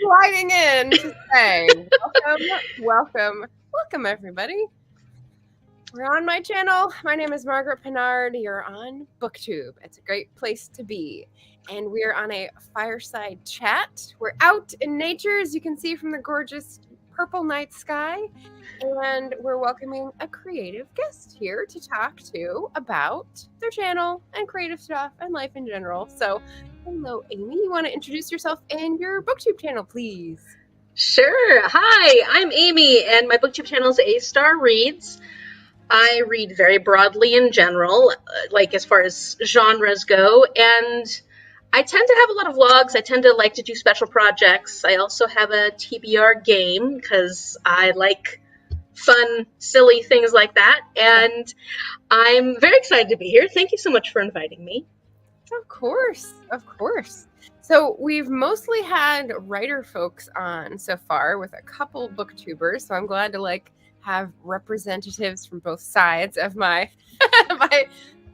sliding in to say welcome, everybody. We're on my channel. My name is Margaret Pinard. You're on Booktube. It's a great place to be. And we're on a fireside chat. We're out in nature, as you can see from the gorgeous purple night sky. And we're welcoming a creative guest here to talk to about their channel and creative stuff and life in general. So, hello, Amy. You want to introduce yourself and your Booktube channel, please? Sure. Hi, I'm Amy, and my Booktube channel is AStar Reads. I read very broadly in general, like as far as genres go, and I tend to have a lot of vlogs. I tend to like to do special projects. I also have a TBR game because I like fun, silly things like that, and I'm very excited to be here. Thank you so much for inviting me. Of course. So we've mostly had writer folks on so far with a couple booktubers, so I'm glad to have representatives from both sides of my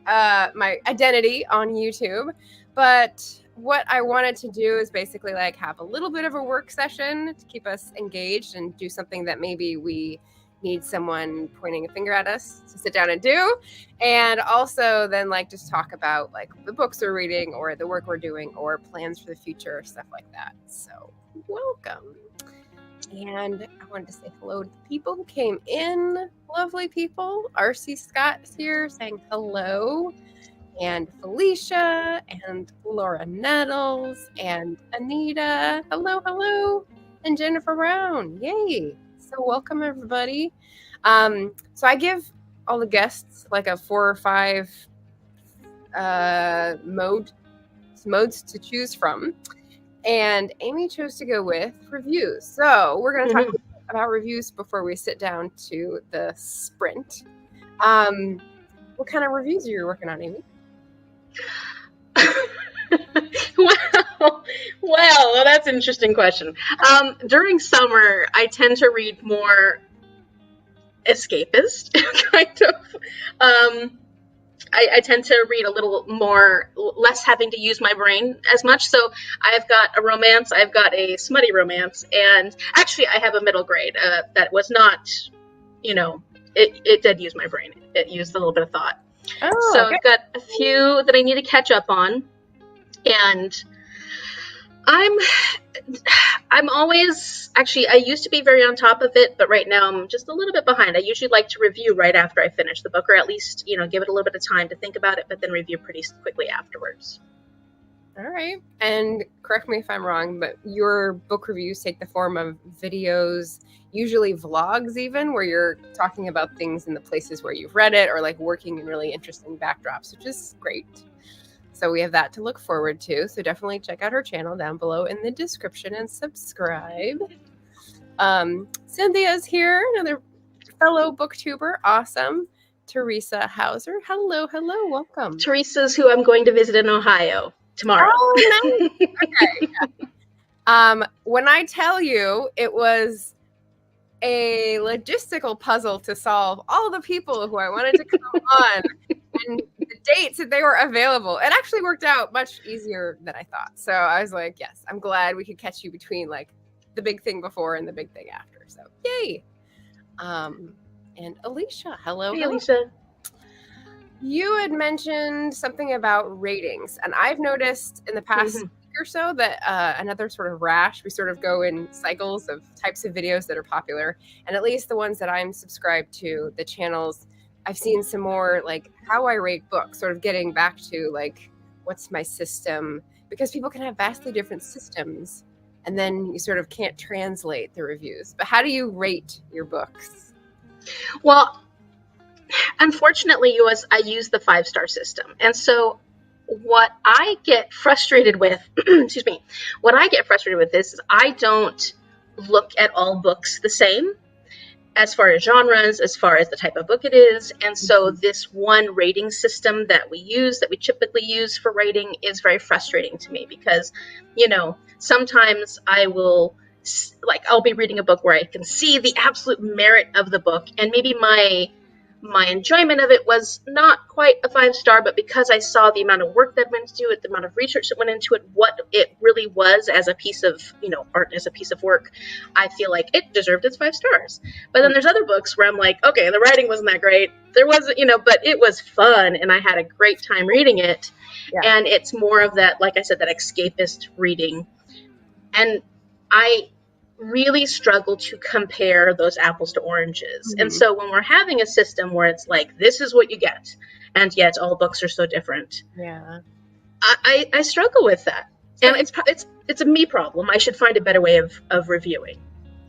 my identity on YouTube. But what I wanted to do is basically have a little bit of a work session to keep us engaged and do something that maybe we need someone pointing a finger at us to sit down and do, and also then just talk about the books we're reading or the work we're doing or plans for the future, stuff like that. So welcome. And I wanted to say hello to the people who came in. Lovely people. RC Scott is here saying hello. And Felicia and Laura Nettles and Anita. Hello. And Jennifer Brown. Yay. So welcome, everybody. So I give all the guests a 4 or 5 modes to choose from. And Amy chose to go with reviews. So we're going to talk about reviews before we sit down to the sprint. What kind of reviews are you working on, Amy? Well, that's an interesting question. During summer, I tend to read more escapist, kind of. I tend to read a little more, less having to use my brain as much. So I've got a romance, I've got a smutty romance, and actually I have a middle grade that was not, it did use my brain. It used a little bit of thought. Oh, so okay. I've got a few that I need to catch up on, and I'm always, actually, I used to be very on top of it, but right now I'm just a little bit behind. I usually like to review right after I finish the book, or at least, give it a little bit of time to think about it, but then review pretty quickly afterwards. All right. And correct me if I'm wrong, but your book reviews take the form of videos, usually vlogs even, where you're talking about things in the places where you've read it, or working in really interesting backdrops, which is great. So we have that to look forward to. So definitely check out her channel down below in the description and subscribe. Cynthia's here, another fellow booktuber. Awesome. Teresa Hauser. Hello. Welcome. Teresa's who I'm going to visit in Ohio tomorrow. Oh, nice. Okay. Yeah. When I tell you it was a logistical puzzle to solve all the people who I wanted to come on and the dates that they were available, it actually worked out much easier than I thought. So I was like, yes, I'm glad we could catch you between the big thing before and the big thing after. So yay. And Alicia, hello. Hey, Alicia. You had mentioned something about ratings, and I've noticed in the past week or so that another sort of rash, we sort of go in cycles of types of videos that are popular, and at least the ones that I'm subscribed to, the channels, I've seen some more how I rate books, sort of getting back to what's my system, because people can have vastly different systems, and then you sort of can't translate the reviews. But how do you rate your books? Well, unfortunately, I use the 5-star system. And so what I get frustrated with, what I get frustrated with is I don't look at all books the same as far as genres, as far as the type of book it is. And so this one rating system that we typically use for rating is very frustrating to me because, sometimes I will, I'll be reading a book where I can see the absolute merit of the book, and maybe my my enjoyment of it was not quite a 5-star, but because I saw the amount of work that went into it, the amount of research that went into it, what it really was as a piece of, art, as a piece of work, I feel like it deserved its 5 stars. But then there's other books where I'm like, okay, the writing wasn't that great. There wasn't, but it was fun and I had a great time reading it. Yeah. And it's more of that, like I said, that escapist reading. And I really struggle to compare those apples to oranges. Mm-hmm. And so when we're having a system where it's like, this is what you get, and yet all books are so different. Yeah. I struggle with that. And it's a me problem. I should find a better way of reviewing.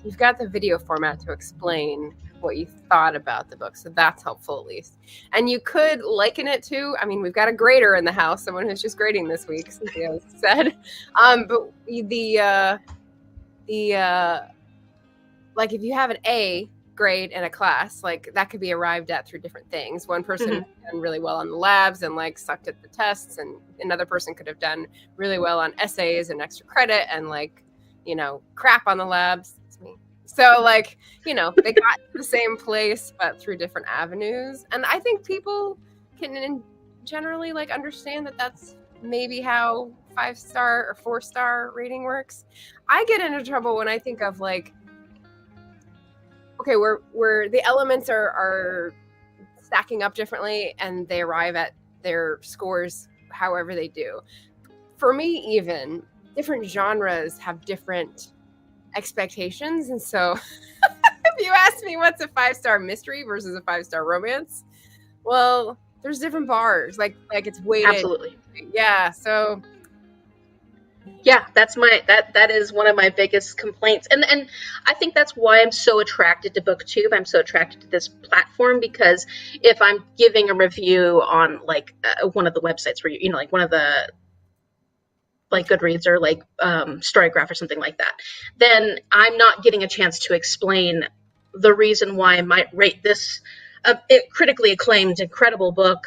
You've got the video format to explain what you thought about the book, so that's helpful at least. And you could liken it to, we've got a grader in the house, someone who's just grading this week, Cynthia said. But like if you have an A grade in a class, like that could be arrived at through different things. One person mm-hmm. done really well on the labs and like sucked at the tests, and another person could have done really well on essays and extra credit and like, crap on the labs. It's me. So like, they got to the same place, but through different avenues. And I think people can generally like understand that that's maybe how 5-star or 4-star rating works. I get into trouble when I think of like, okay, where the elements are stacking up differently and they arrive at their scores however they do. For me, even different genres have different expectations. And so if you ask me what's a 5-star mystery versus a 5-star romance, well, there's different bars. Like it's weighted. Absolutely. Yeah. So yeah, that is one of my biggest complaints. And I think that's why I'm so attracted to Booktube. I'm so attracted to this platform, because if I'm giving a review on like one of the websites where like one of the like Goodreads or like Storygraph or something like that, then I'm not getting a chance to explain the reason why I might rate this critically acclaimed, incredible book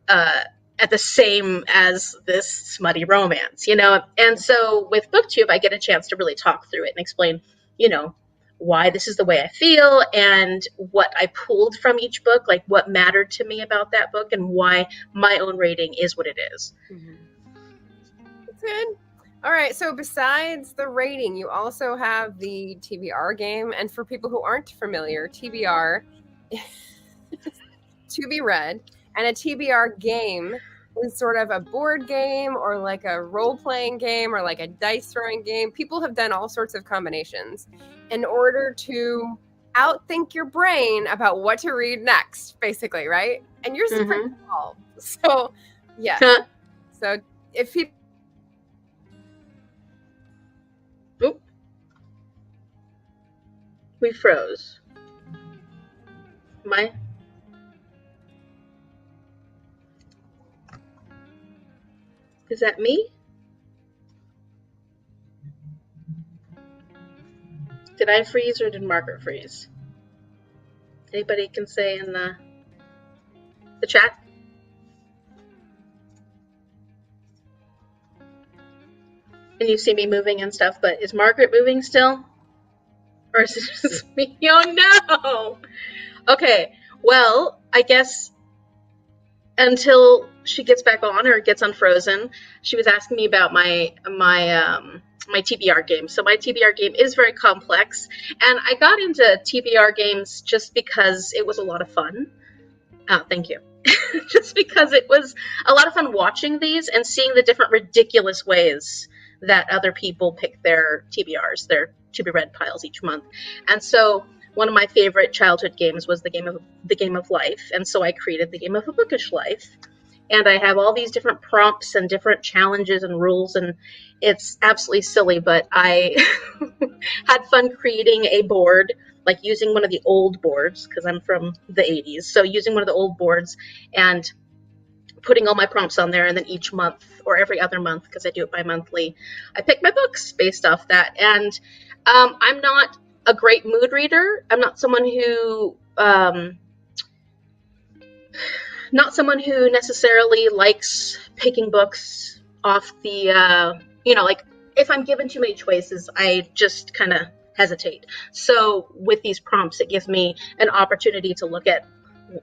at the same as this smutty romance, And so with Booktube, I get a chance to really talk through it and explain, why this is the way I feel and what I pulled from each book, like what mattered to me about that book and why my own rating is what it is. Mm-hmm. That's good. All right. So besides the rating, you also have the TBR game. And for people who aren't familiar, TBR to be read. And a TBR game is sort of a board game or like a role-playing game or like a dice-throwing game. People have done all sorts of combinations in order to outthink your brain about what to read next, basically, right? And yours is pretty small. So, yeah. So if people... Oop. We froze. Is that me? Did I freeze or did Margaret freeze? Anybody can say in the chat? And you see me moving and stuff, but is Margaret moving still? Or is it just me? Oh no! Okay, well, I guess until she gets back on or gets unfrozen, she was asking me about my TBR game. So my TBR game is very complex, and I got into TBR games just because it was a lot of fun. Thank you. Just because it was a lot of fun watching these and seeing the different ridiculous ways that other people pick their TBRs, their to be read piles each month. And so one of my favorite childhood games was the game of life, and so I created the game of a bookish life. And I have all these different prompts and different challenges and rules, and it's absolutely silly, but I had fun creating a board, like using one of the old boards, because I'm from the 80s, so using one of the old boards and putting all my prompts on there, and then each month, or every other month, because I do it bi-monthly, I pick my books based off that. And I'm not a great mood reader. I'm not someone who necessarily likes picking books off the, like if I'm given too many choices, I just kind of hesitate. So with these prompts, it gives me an opportunity to look at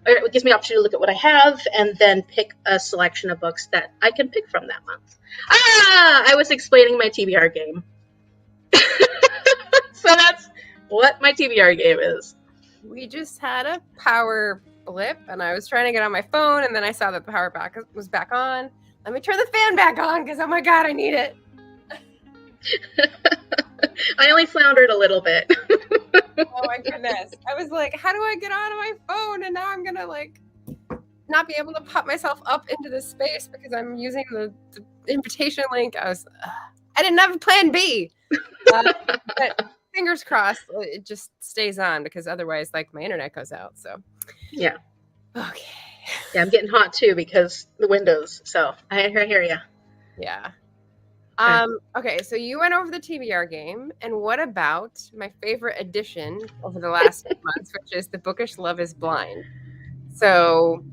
it gives me an opportunity to look at what I have and then pick a selection of books that I can pick from that month. I was explaining my TBR game. So that's what my TBR game is. We just had a power blip, and I was trying to get on my phone, and then I saw that the power back was back on. Let me turn the fan back on, because oh my god, I need it. I only floundered a little bit. Oh my goodness. I was like, how do I get onto my phone? And now I'm going to like not be able to pop myself up into this space because I'm using the invitation link. I didn't have a plan B. But fingers crossed it just stays on, because otherwise like my internet goes out. So yeah. Okay. Yeah, I'm getting hot too because the windows. So I hear you. Yeah. Okay, so you went over the TBR game, and what about my favorite addition over the last months, which is the Bookish Love is Blind. So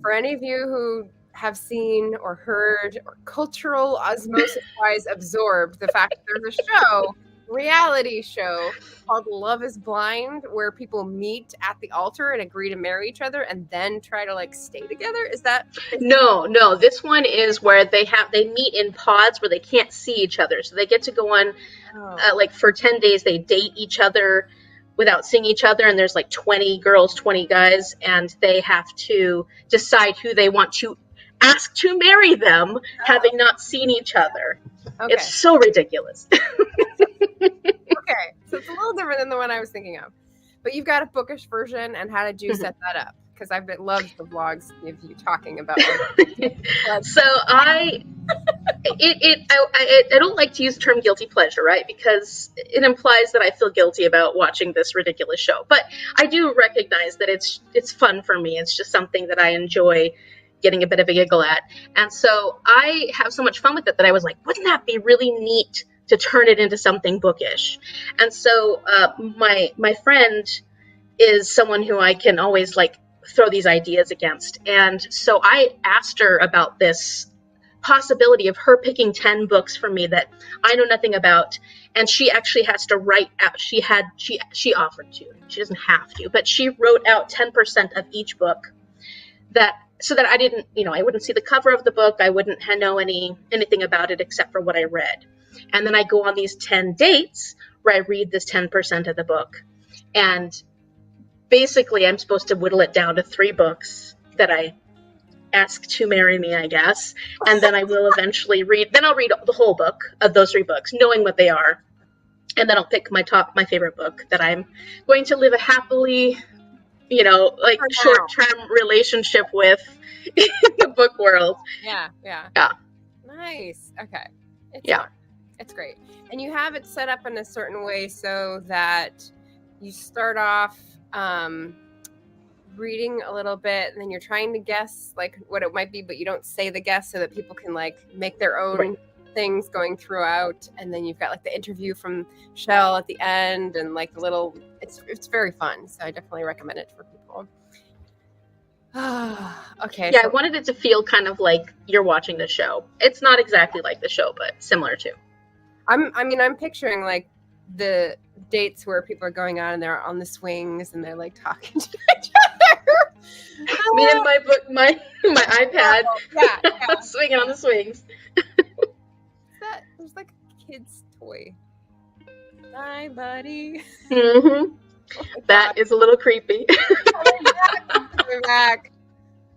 for any of you who have seen or heard or cultural osmosis-wise absorbed the fact that there's a reality show called Love is Blind, where people meet at the altar and agree to marry each other and then try to like stay together. Is that no, this one is where they meet in pods where they can't see each other, so they get to go on like for 10 days they date each other without seeing each other, and there's like 20 girls, 20 guys, and they have to decide who they want to ask to marry them, having not seen each other. Okay. It's so ridiculous. Okay, so it's a little different than the one I was thinking of. But you've got a bookish version, and how did you set that up? Because I've loved the vlogs of you talking about it. So I don't like to use the term guilty pleasure, right? Because it implies that I feel guilty about watching this ridiculous show. But I do recognize that it's fun for me. It's just something that I enjoy getting a bit of a giggle at. And so I have so much fun with it that I was like, wouldn't that be really neat to turn it into something bookish? And so my friend is someone who I can always like throw these ideas against. And so I asked her about this possibility of her picking 10 books for me that I know nothing about, and she actually has to write out, she offered to, she doesn't have to, but she wrote out 10% of each book, that so that I didn't, I wouldn't see the cover of the book, I wouldn't know anything about it except for what I read. And then I go on these 10 dates where I read this 10% of the book, and basically I'm supposed to whittle it down to 3 books that I ask to marry me, I guess, and then I will eventually I'll read the whole book of those 3 books, knowing what they are, and then I'll pick my favorite book that I'm going to live a happily, short-term relationship with in the book world. Yeah. Nice. Okay. It's great. And you have it set up in a certain way so that you start off reading a little bit, and then you're trying to guess like what it might be, but you don't say the guess so that people can like make their own things going throughout. And then you've got like the interview from Shell at the end, and like the little, it's very fun. So I definitely recommend it for people. Okay. Yeah, I wanted it to feel kind of like you're watching the show. It's not exactly like the show, but similar to. I'm picturing like the dates where people are going on and they're on the swings and they're like talking to each other. Me and my iPad, swinging on the swings. There's like a kid's toy. Hi, buddy. Mm-hmm. That is a little creepy. Coming back.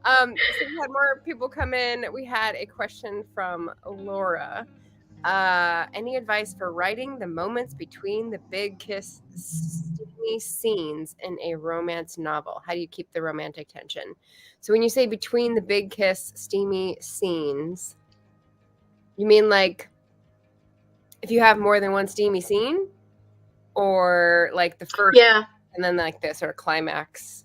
So we had more people come in. We had a question from Laura. Any advice for writing the moments between the big kiss, steamy scenes in a romance novel? How do you keep the romantic tension? So when you say between the big kiss, steamy scenes, you mean like if you have more than one steamy scene, or like the first, and then like the sort of climax?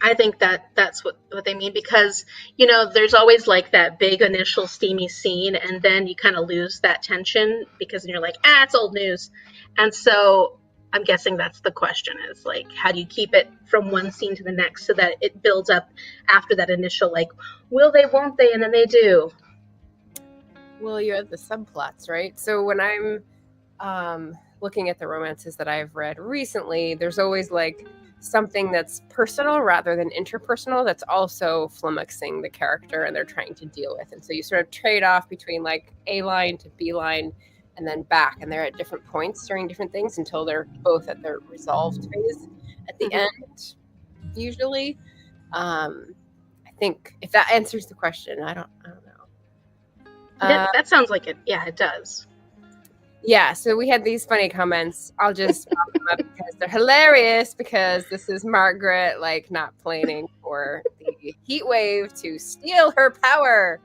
I think that's what they mean, because, there's always like that big initial steamy scene, and then you kind of lose that tension because you're like, it's old news. And so I'm guessing that's the question, is like, how do you keep it from one scene to the next so that it builds up after that initial, like, will they, won't they, and then they do. Well, you have the subplots, right? So when I'm looking at the romances that I've read recently, there's always like something that's personal rather than interpersonal that's also flummoxing the character and they're trying to deal with. And so you sort of trade off between like A line to B line and then back, and they're at different points during different things until they're both at their resolved phase at the end, usually. I think if that answers the question, I don't know. That sounds like it. Yeah, it does. Yeah, so we had these funny comments. I'll just pop them up because they're hilarious, because this is Margaret, like, not planning for the heat wave to steal her power.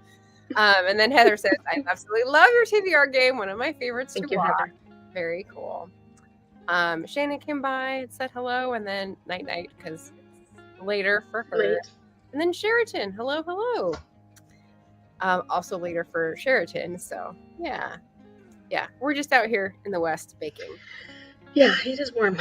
And then Heather says, I absolutely love your TBR game. One of my favorites to watch. Heather. Very cool. Shannon came by and said hello, and then night-night, because it's later for her. Late. And then Sheraton, hello. Also later for Sheraton, so yeah. Yeah, we're just out here in the West baking. Yeah, it is warm.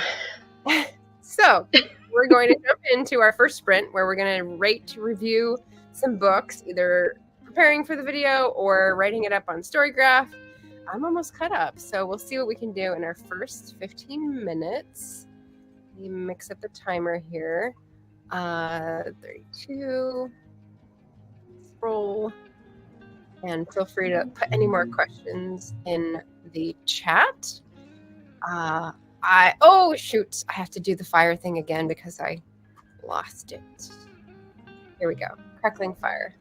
So we're going to jump into our first sprint where we're going to rate, review some books, either preparing for the video or writing it up on Storygraph. I'm almost caught up, so we'll see what we can do in our first 15 minutes. Let me mix up the timer here. 32. Scroll. And feel free to put any more questions in the chat. Oh shoot, I have to do the fire thing again because I lost it. Here we go. Crackling fire.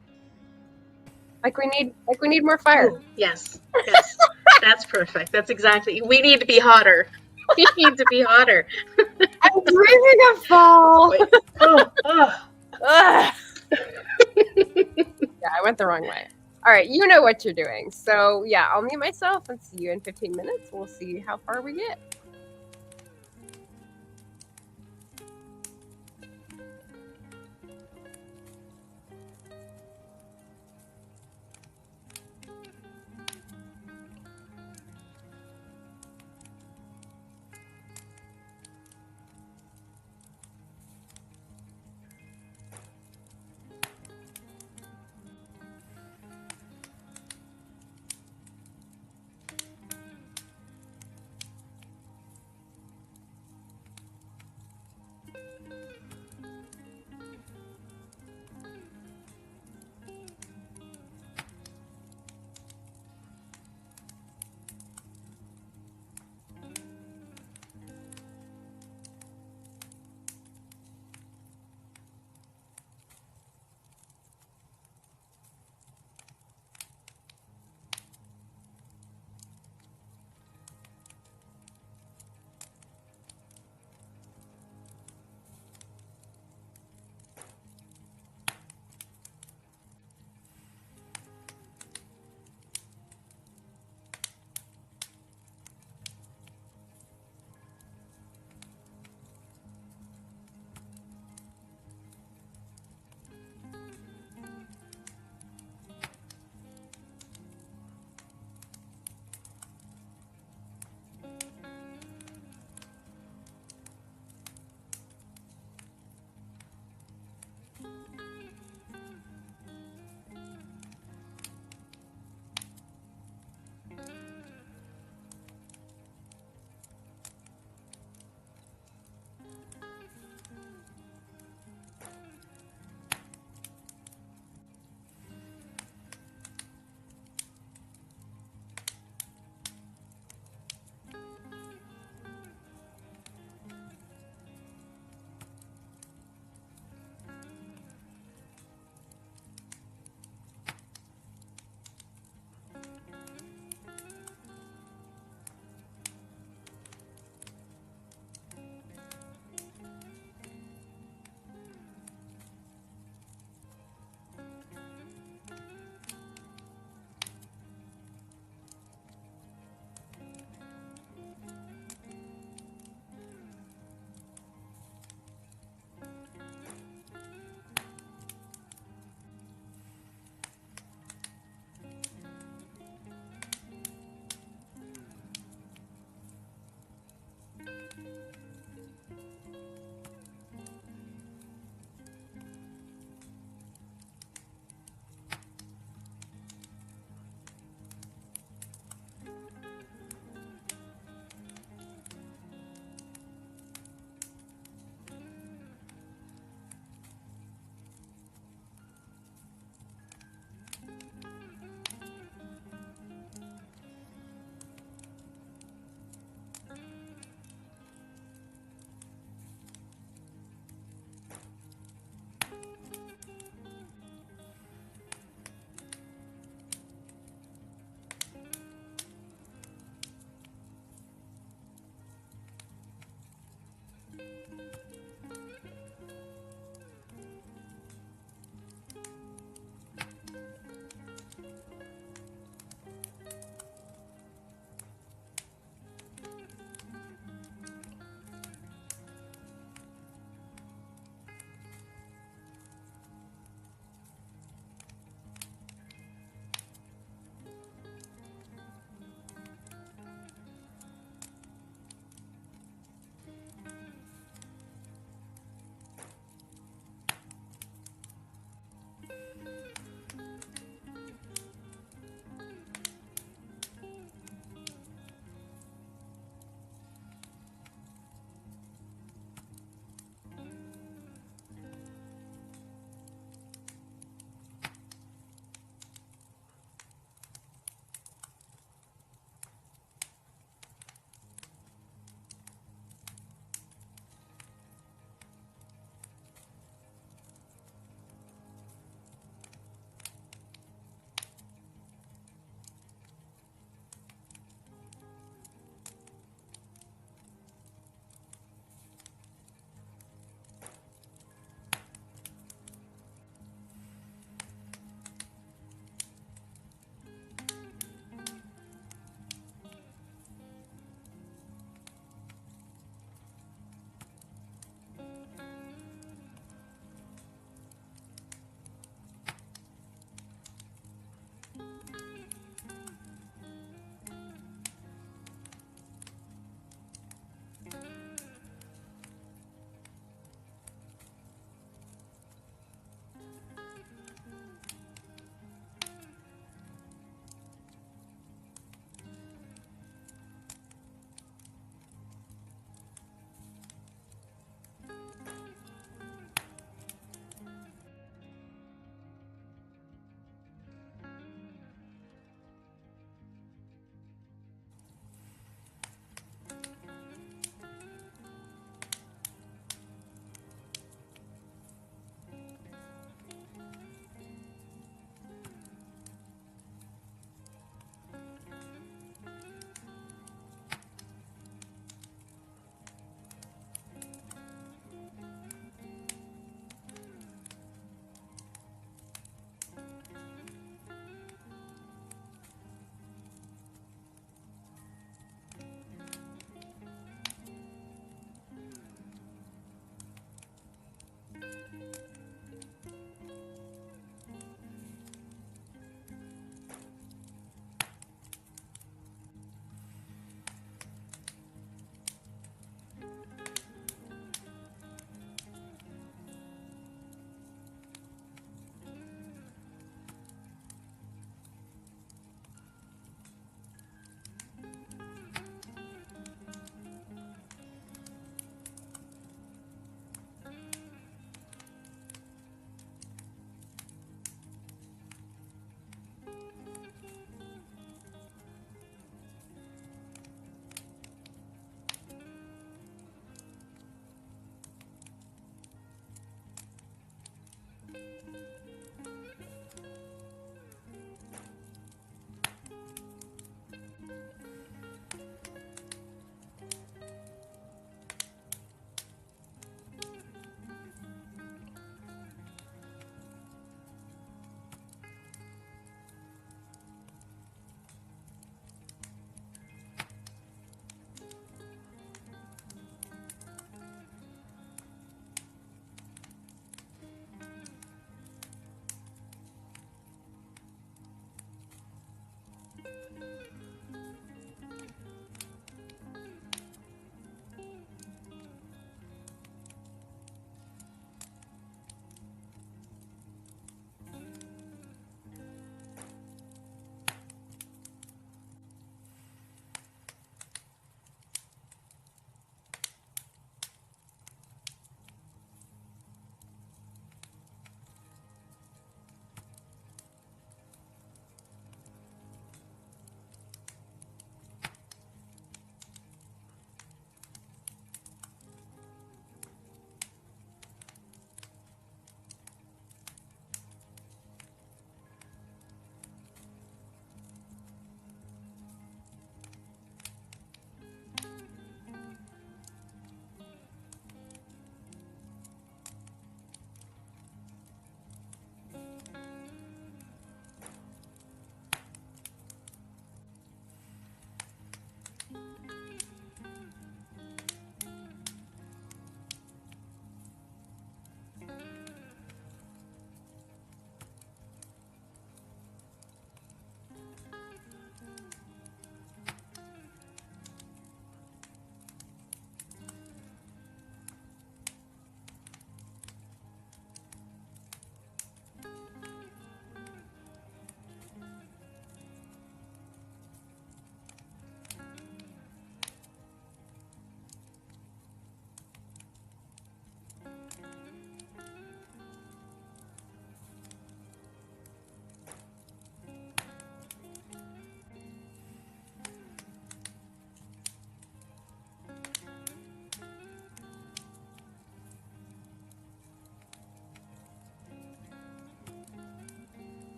Like we need more fire. Ooh, yes. That's perfect. That's exactly. We need to be hotter. We need to be hotter. I'm breathing a fall. Yeah, I went the wrong way. All right, you know what you're doing. So yeah, I'll mute myself and see you in 15 minutes. We'll see how far we get.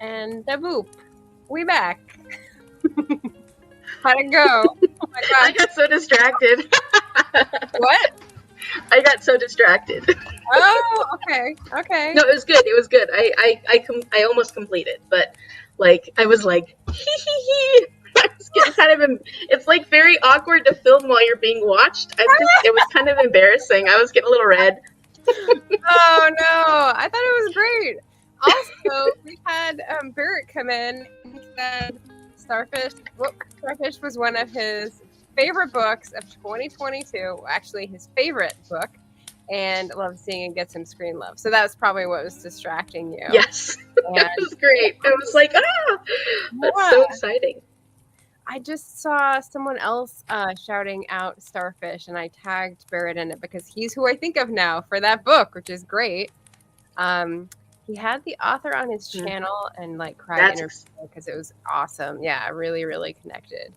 And the boop. We back. How'd it go? Oh my god. I got so distracted. What? I got so distracted. Oh, okay. Okay. No, it was good. It was good. I almost completed, but like I was like, hee hee hee. I was getting kind of. It's like very awkward to film while you're being watched. It was kind of embarrassing. I was getting a little red. Oh no! I thought it was great. Also, we had Barrett come in. He said Starfish was one of his favorite books of 2022. Actually, his favorite book, and loved seeing it get some screen love. So that was probably what was distracting you. Yes, that was great. I was like, that's so exciting. I just saw someone else shouting out Starfish, and I tagged Barrett in it because he's who I think of now for that book, which is great. He had the author on his channel and like cried because it was awesome. Yeah, really, really connected.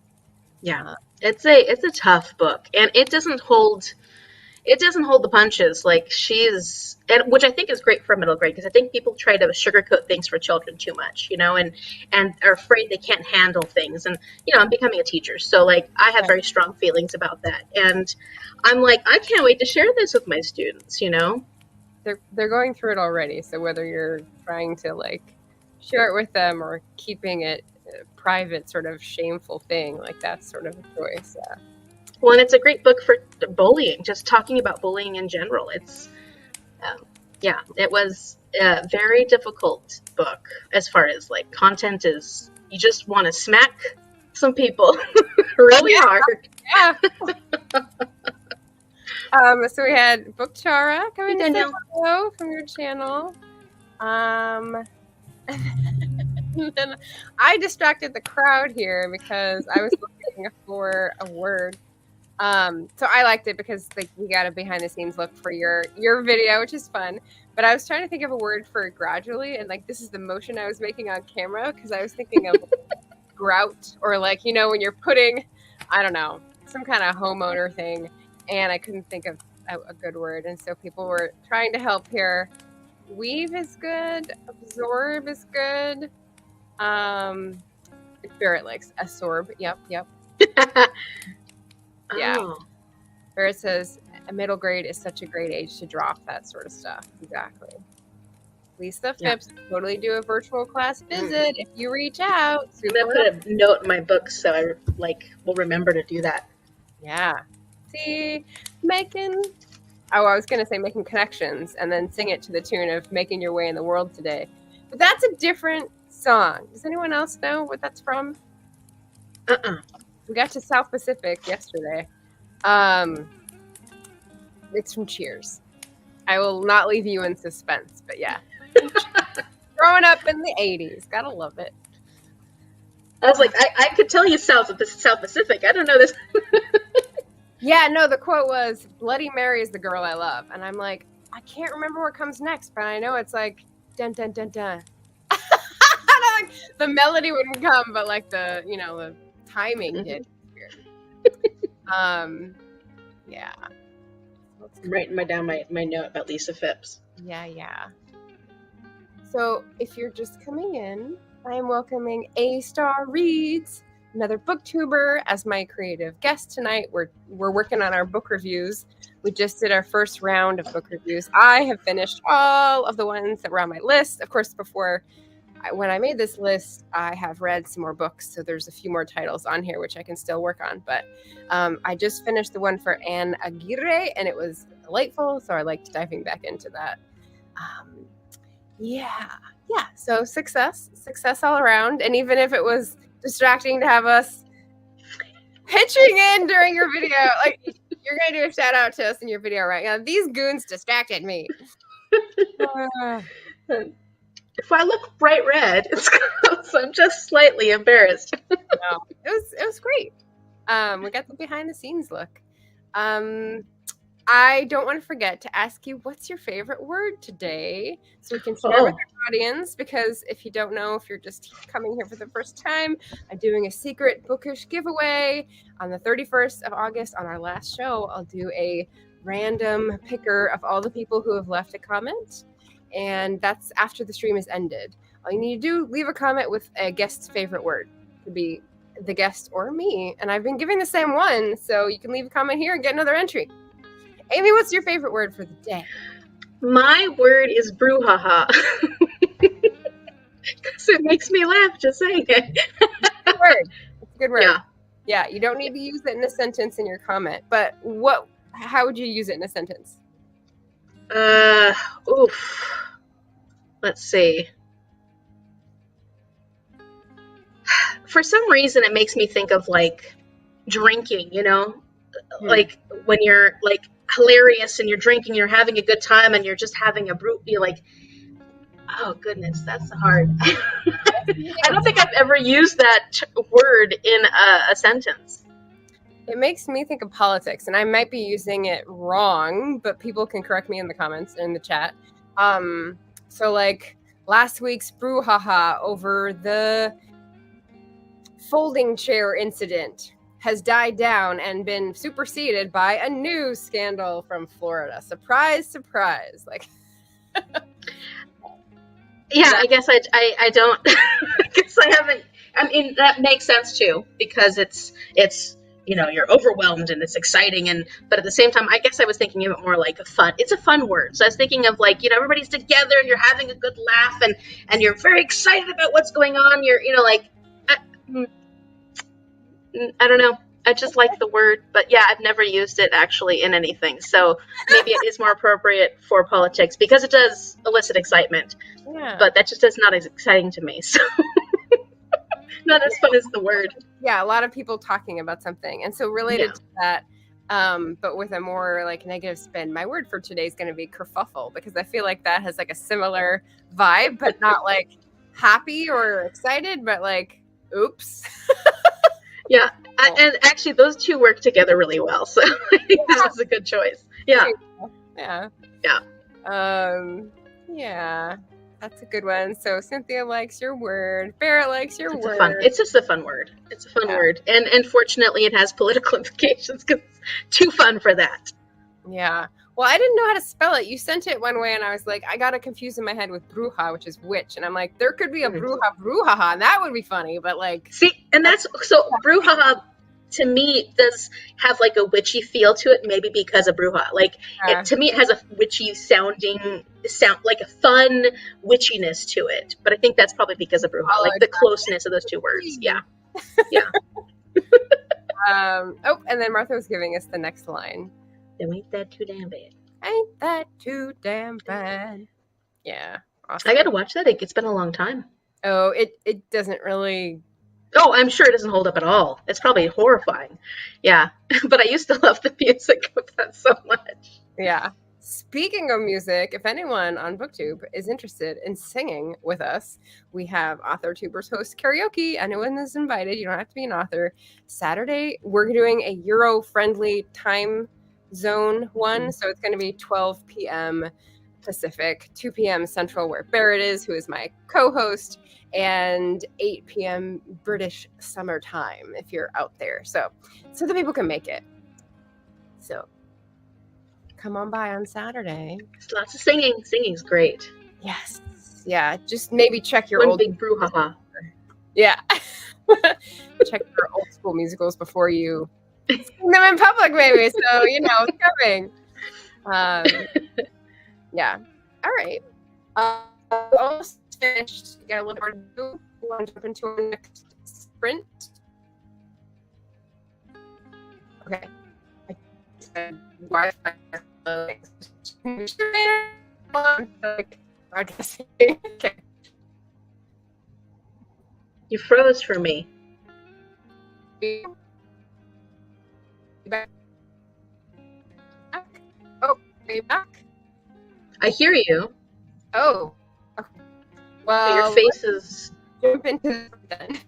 Yeah, it's a tough book, and it doesn't hold the punches. Like which I think is great for middle grade, because I think people try to sugarcoat things for children too much, and are afraid they can't handle things. And I'm becoming a teacher, so like I have very strong feelings about that, and I'm like, I can't wait to share this with my students. They're going through it already, so whether you're trying to like share it with them or keeping it a private, sort of shameful thing, like that's sort of a choice. Yeah. Well, and it's a great book for bullying, just talking about bullying in general. It's, it was a very difficult book as far as like content is. You just want to smack some people really hard. Yeah. So we had Bookchara coming to say hello from your channel. Then I distracted the crowd here because I was looking for a word. So I liked it because like we got a behind the scenes look for your video, which is fun. But I was trying to think of a word for gradually, and like this is the motion I was making on camera because I was thinking of grout, or like when you're putting, I don't know, some kind of homeowner thing, and I couldn't think of a good word, and so people were trying to help here. Weave is good. Absorb is good. Barrett likes absorb. Yep. Yeah. Oh. Barrett says a middle grade is such a great age to drop that sort of stuff. Exactly. Lisa Phipps totally do a virtual class visit if you reach out. I'm gonna put a note in my book so I will remember to do that. Yeah. See, I was gonna say making connections and then sing it to the tune of Making Your Way in the World Today. But that's a different song. Does anyone else know what that's from? We got to South Pacific yesterday. It's from Cheers. I will not leave you in suspense, but yeah. Growing up in the 80s. Gotta love it. I was like, I could tell you South Pacific. I don't know this. Yeah, no, the quote was, Bloody Mary is the girl I love. And I'm like, I can't remember what comes next, but I know it's like, dun, dun, dun, dun. Like, the melody wouldn't come, but like the timing did. Yeah. I'm writing down my note about Lisa Phipps. Yeah. So if you're just coming in, I am welcoming AStar Reads, another booktuber, as my creative guest tonight. We're working on our book reviews. We just did our first round of book reviews. I have finished all of the ones that were on my list. Of course, when I made this list, I have read some more books, so there's a few more titles on here which I can still work on. But I just finished the one for Anne Aguirre, and it was delightful, so I liked diving back into that. So success all around. And even if it was distracting to have us pitching in during your video, like you're gonna do a shout out to us in your video right now. These goons distracted me. If I look bright red, it's so I'm just slightly embarrassed. No, it was great. We got the behind the scenes look. I don't want to forget to ask you, what's your favorite word today? So we can share with our audience, because if you don't know, if you're just coming here for the first time, I'm doing a secret bookish giveaway on the 31st of August. On our last show, I'll do a random picker of all the people who have left a comment. And that's after the stream is ended. All you need to do, leave a comment with a guest's favorite word. It could be the guest or me. And I've been giving the same one, so you can leave a comment here and get another entry. Amy, what's your favorite word for the day? My word is brouhaha. Because it makes me laugh just saying it. Good word. It's a good word. Yeah. Yeah, you don't need to use it in a sentence in your comment, but how would you use it in a sentence? Let's see. For some reason, it makes me think of like drinking, like when you're like hilarious and you're drinking, you're having a good time and you're just having a brew, you're like, oh goodness, that's hard. I don't think I've ever used that word in a sentence. It makes me think of politics, and I might be using it wrong, but people can correct me in the comments in the chat. So like last week's brouhaha over the folding chair incident has died down and been superseded by a new scandal from Florida. Surprise, surprise. Like yeah, I guess I don't I guess I haven't. I mean, that makes sense too, because it's you're overwhelmed and it's exciting, but at the same time, I guess I was thinking of it more like it's a fun word. So I was thinking of like, everybody's together and you're having a good laugh and you're very excited about what's going on. You're, I don't know. I just like the word, but yeah, I've never used it actually in anything. So maybe it is more appropriate for politics because it does elicit excitement. Yeah. But that just is not as exciting to me. So not as fun as the word. Yeah, a lot of people talking about something. And so related to that, but with a more like negative spin, my word for today is going to be kerfuffle, because I feel like that has like a similar vibe, but not like happy or excited, but like, oops. Yeah. And actually those two work together really well. So I think this was a good choice. Yeah. Yeah. Yeah. Yeah. That's a good one. So Cynthia likes your word. Barrett likes your word. It's just a fun word. It's a fun word. And unfortunately, it has political implications because it's too fun for that. Yeah. Well, I didn't know how to spell it. You sent it one way, and I was like, I got it confused in my head with bruja, which is witch. And I'm like, there could be a brouhaha, and that would be funny. But like, see, and that's so brouhaha to me does have like a witchy feel to it, maybe because of bruja. Like to me, it has a witchy sound, like a fun witchiness to it. But I think that's probably because of bruja, like the closeness of those two words. Yeah, yeah. And then Martha was giving us the next line. Ain't that too damn bad? Ain't that too damn bad? Yeah, awesome. I gotta watch that. It's been a long time. Oh, it doesn't really. Oh, I'm sure it doesn't hold up at all. It's probably horrifying. Yeah. But I used to love the music of that so much. Yeah. Speaking of music, if anyone on Booktube is interested in singing with us, we have Author Tubers host karaoke. Anyone is invited. You don't have to be an author. Saturday, we're doing a Euro-friendly time zone one. So it's going to be 12 p.m. Pacific, 2 p.m. Central, where Barrett is, who is my co-host, and 8 p.m. British summertime if you're out there. So the people can make it. So come on by on Saturday. There's lots of singing. Singing's great. Yes. Yeah. Just maybe check your old big brouhaha. Yeah. Check your old school musicals before you sing them in public, maybe. So it's coming. Yeah. All right. Almost finished. You got a little more to do. We want to jump into our next sprint. Okay. Wi-Fi. Okay. You froze for me. Back. Oh, are you back? I hear you. Oh. Okay. Well, your face is. Jump into it then.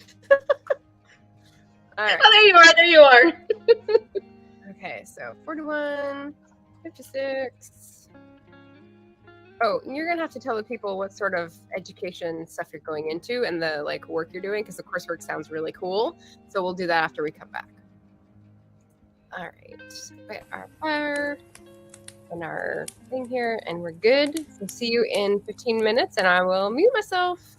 All right. Oh, there you are. Okay, so 41, 56. Oh, you're going to have to tell the people what sort of education stuff you're going into and the work you're doing, because the coursework sounds really cool. So we'll do that after we come back. All right. Put our fire in our thing here, and we're good. So see you in 15 minutes, and I will mute myself.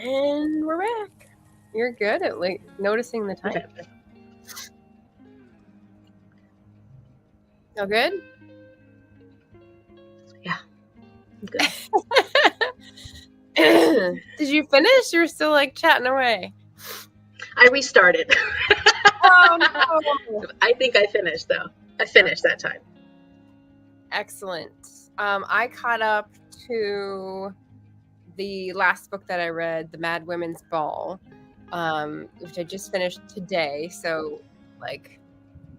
And we're back. You're good at like noticing the time. Okay. Oh, good? Yeah. I'm good. Did you finish? You're still like chatting away. I restarted. Oh no. I think I finished though. I finished that time. Excellent. I caught up to the last book that I read, The Mad Women's Ball, which I just finished today. So, like,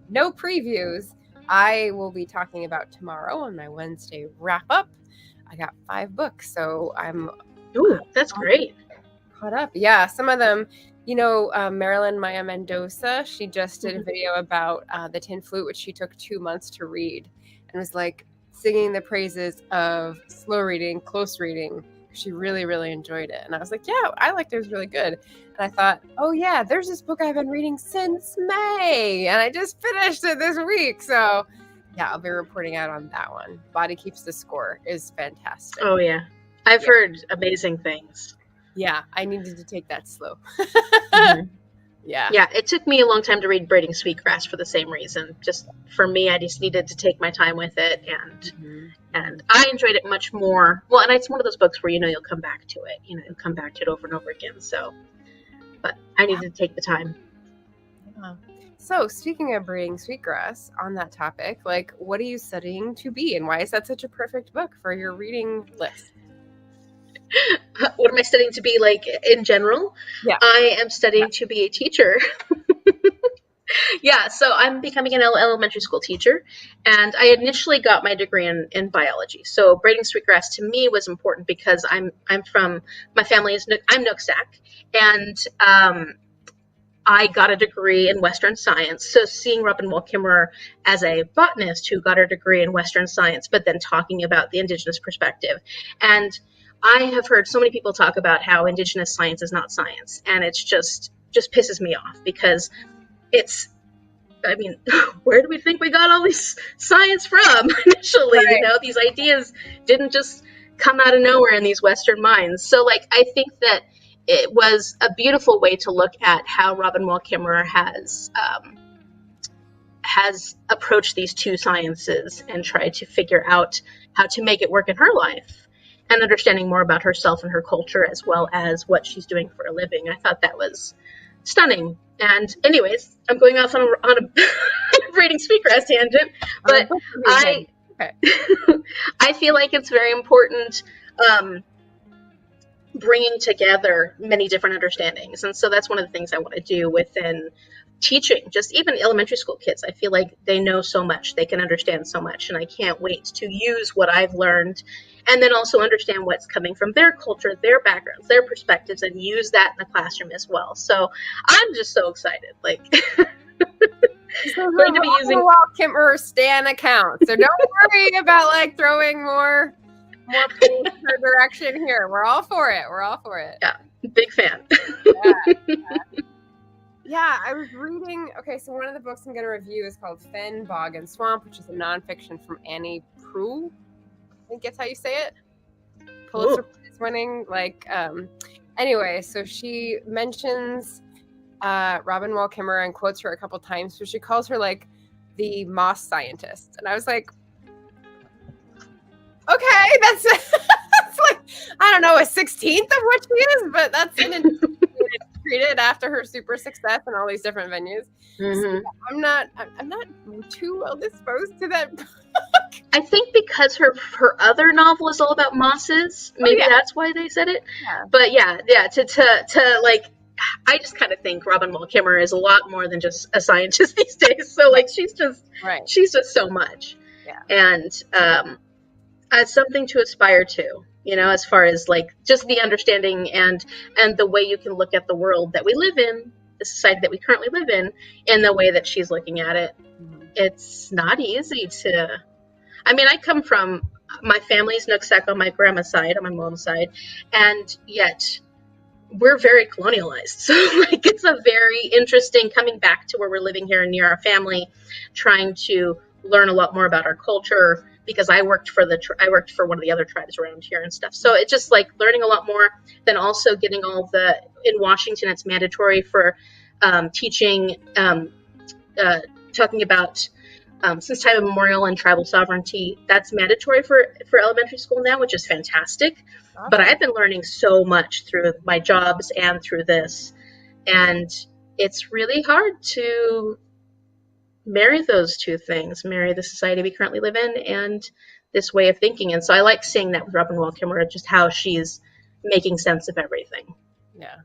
no previews. I will be talking about tomorrow on my Wednesday wrap up. I got 5 books, so I'm that's great. Caught up. Yeah, some of them, Marilyn Maya Mendoza, she just did a video about the Tin Flute, which she took 2 months to read, and was like singing the praises of slow reading, close reading. She really, really enjoyed it. And I was like, yeah, I liked it. It was really good. And I thought, oh yeah, there's this book I've been reading since May, and I just finished it this week. So yeah, I'll be reporting out on that one. Body Keeps the Score is fantastic. Oh yeah. I've heard amazing things. Yeah, I needed to take that slow. Mm-hmm. Yeah. Yeah, it took me a long time to read Braiding Sweetgrass for the same reason. Just for me, I just needed to take my time with it, and I enjoyed it much more. Well, and it's one of those books where you'll come back to it. You'll come back to it over and over again. So, but I needed to take the time. Yeah. So, speaking of Braiding Sweetgrass, on that topic, like, what are you studying to be, and why is that such a perfect book for your reading list? What am I studying to be, like, in general? Yeah. I am studying to be a teacher. Yeah, so I'm becoming an elementary school teacher, and I initially got my degree in biology. So Braiding Sweetgrass to me was important because I'm from, my family is, I'm Nooksack, and I got a degree in Western science. So seeing Robin Wall Kimmerer as a botanist who got her degree in Western science, but then talking about the Indigenous perspective. And I have heard so many people talk about how Indigenous science is not science. And it's just pisses me off because where do we think we got all this science from initially? Right. These ideas didn't just come out of nowhere in these Western minds. So, like, I think that it was a beautiful way to look at how Robin Wall Kimmerer has approached these two sciences and tried to figure out how to make it work in her life, and understanding more about herself and her culture as well as what she's doing for a living. I thought that was stunning. And anyways, I'm going off on a Braiding Sweetgrass tangent, but I feel like it's very important bringing together many different understandings. And so that's one of the things I want to do within teaching, just even elementary school kids. I feel like they know so much, they can understand so much, and I can't wait to use what I've learned and then also understand what's coming from their culture, their backgrounds, their perspectives, and use that in the classroom as well. So I'm just so excited. Like, going to be using Wall Kimmerer Stan account, so don't worry about like throwing more in her direction here. We're all for it. Yeah, big fan. Yeah, I was reading. Okay, so one of the books I'm going to review is called Fen, Bog, and Swamp, which is a nonfiction from Annie Proulx. I think that's how you say it. Pulitzer Prize winning. Anyway, so she mentions Robin Wall Kimmerer and quotes her a couple times. So she calls her like the moss scientist, and I was like, okay, that's like, I don't know, a 16th of what she is, but that's treated after her super success in all these different venues. So I'm not too well disposed to that book. I think because her other novel is all about mosses, maybe that's why they said it. Yeah. But to like, I just kind of think Robin Wall Kimmerer is a lot more than just a scientist these days. So like, she's just so much. Yeah. And as something to aspire to, as far as like just the understanding and the way you can look at the world that we live in, the society that we currently live in the way that she's looking at it. It's not easy to, I come from, my family's Nooksack on my grandma's side, on my mom's side, and yet we're very colonialized. So like, it's a very interesting coming back to where we're living here and near our family, trying to learn a lot more about our culture, because I worked for one of the other tribes around here and stuff. So it's just like learning a lot more. Then also getting in Washington, it's mandatory for teaching, talking about since time immemorial and tribal sovereignty. That's mandatory for elementary school now, which is fantastic. Awesome. But I've been learning so much through my jobs and through this, and it's really hard to marry those two things, marry the society we currently live in and this way of thinking. And so I like seeing that with Robin Wall Kimmerer, just how she's making sense of everything. Yeah,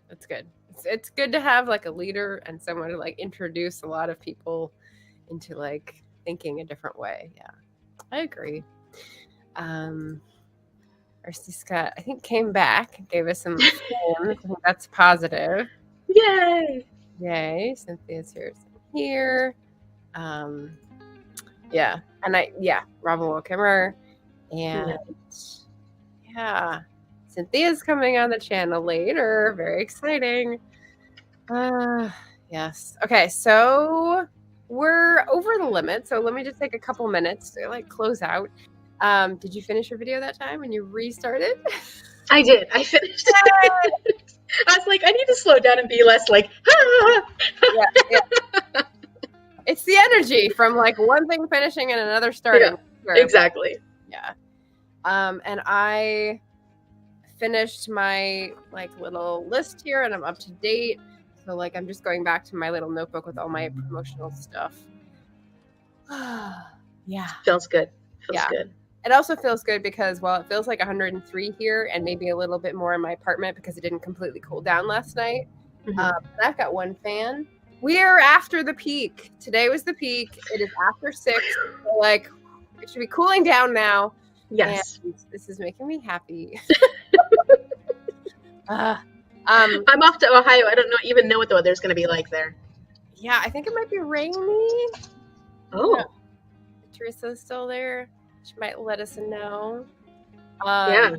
that's good. It's good to have like a leader and someone to like introduce a lot of people into like thinking a different way. Yeah, I agree. Arciska, I think, came back, gave us some fans. I think that's positive. Yay! Yay! Cynthia's here. Yeah, and Robin Wall Kimmerer, and yeah, Cynthia's coming on the channel later. Very exciting. Yes. Okay, so we're over the limit, so let me just take a couple minutes to like close out. Did you finish your video that time when you restarted? I did. I finished it. I was like, I need to slow down and be less like, yeah. It's the energy from like one thing finishing and another starting. Yeah, exactly. Yeah. And I finished my like little list here and I'm up to date. So like I'm just going back to my little notebook with all my promotional stuff. Yeah. Feels good. Feels good. It also feels good because while it feels like 103 here and maybe a little bit more in my apartment because it didn't completely cool down last night, I've got one fan. We are after the peak. Today was the peak. It is after 6. So like it should be cooling down now. Yes. And this is making me happy. I'm off to Ohio. I don't even know what the weather's going to be like there. Yeah, I think it might be rainy. Oh. Teresa's still there. She might let us know. Yeah.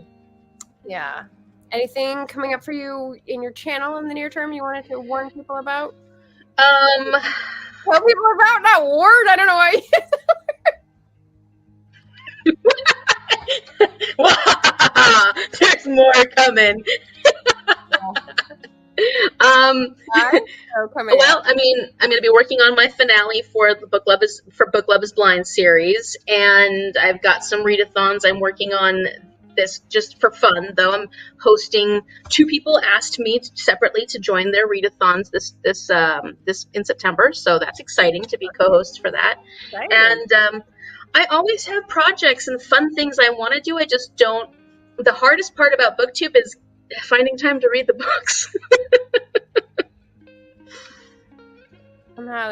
Anything coming up for you in your channel in the near term you wanted to warn people about? Tell people about that word. I don't know why. There's more coming. Well, I mean, I'm going to be working on my finale for the Book Love is Blind series, and I've got some readathons. I'm working on this just for fun, though. I'm hosting. 2 people asked me separately to join their readathons this in September, so that's exciting to be co-host for that. Exciting. And I always have projects and fun things I want to do. I just don't. The hardest part about Booktube is finding time to read the books. Somehow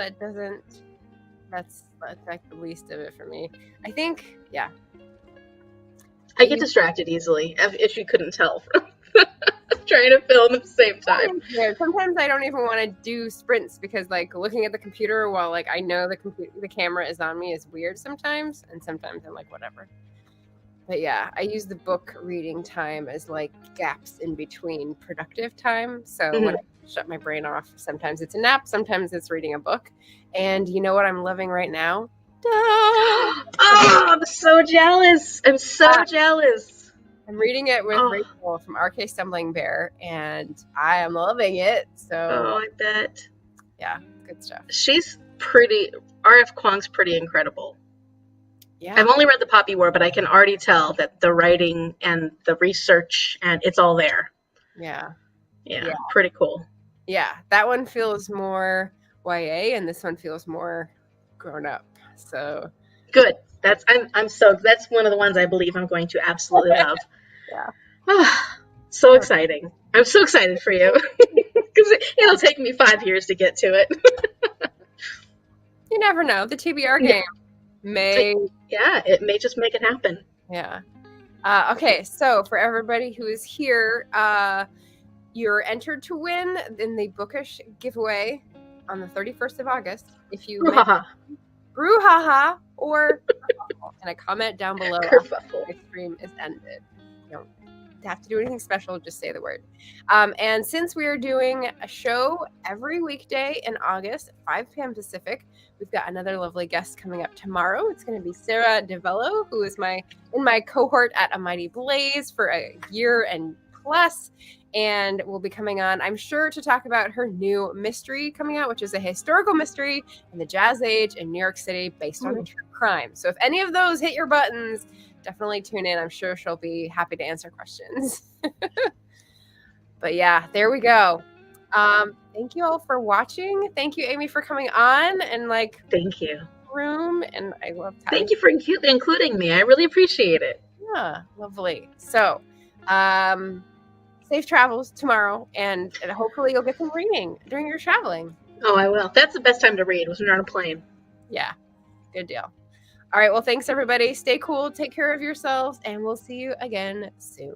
that's like the least of it for me. I think, yeah. I get distracted easily, if you couldn't tell from trying to film at the same time. Yeah, sometimes I don't even want to do sprints because like looking at the computer while like I know the camera is on me is weird sometimes, and sometimes I'm like, whatever. But yeah, I use the book reading time as like gaps in between productive time. So when I shut my brain off, sometimes it's a nap, sometimes it's reading a book. And you know what I'm loving right now? Oh, I'm so jealous. I'm so jealous. I'm reading it with Rachel from RK Stumbling Bear, and I am loving it. So I bet. Yeah, good stuff. She's pretty. R.F. Kuang's pretty incredible. Yeah. I've only read The Poppy War, but I can already tell that the writing and the research and it's all there. Yeah. Pretty cool. Yeah, that one feels more YA, and this one feels more grown up. So good. That's one of the ones I believe I'm going to absolutely love. Yeah. So exciting. I'm so excited for you. Because it'll take me 5 years to get to it. You never know. The TBR game may... it may just make it happen. Yeah. Okay, so for everybody who is here, you're entered to win in the Bookish giveaway on the 31st of August. If you brouhaha or in a comment down below after the stream is ended. have to do anything special, just say the word. And since we are doing a show every weekday in August at 5 p.m. Pacific, we've got another lovely guest coming up tomorrow. It's going to be Sarah DeVello, who is in my cohort at A Mighty Blaze for a year and plus, and will be coming on, I'm sure, to talk about her new mystery coming out, which is a historical mystery in the Jazz Age in New York City based on true crime. So if any of those hit your buttons, definitely tune in. I'm sure she'll be happy to answer questions. But yeah, there we go. Thank you all for watching. Thank you, Amy, for coming on and thank you. Room, and I love thank you for including me. I really appreciate it. Yeah, lovely. So safe travels tomorrow, and hopefully you'll get some reading during your traveling. Oh, I will. That's the best time to read, was when you're on a plane. Yeah, good deal. All right, well, thanks everybody. Stay cool, take care of yourselves, and we'll see you again soon.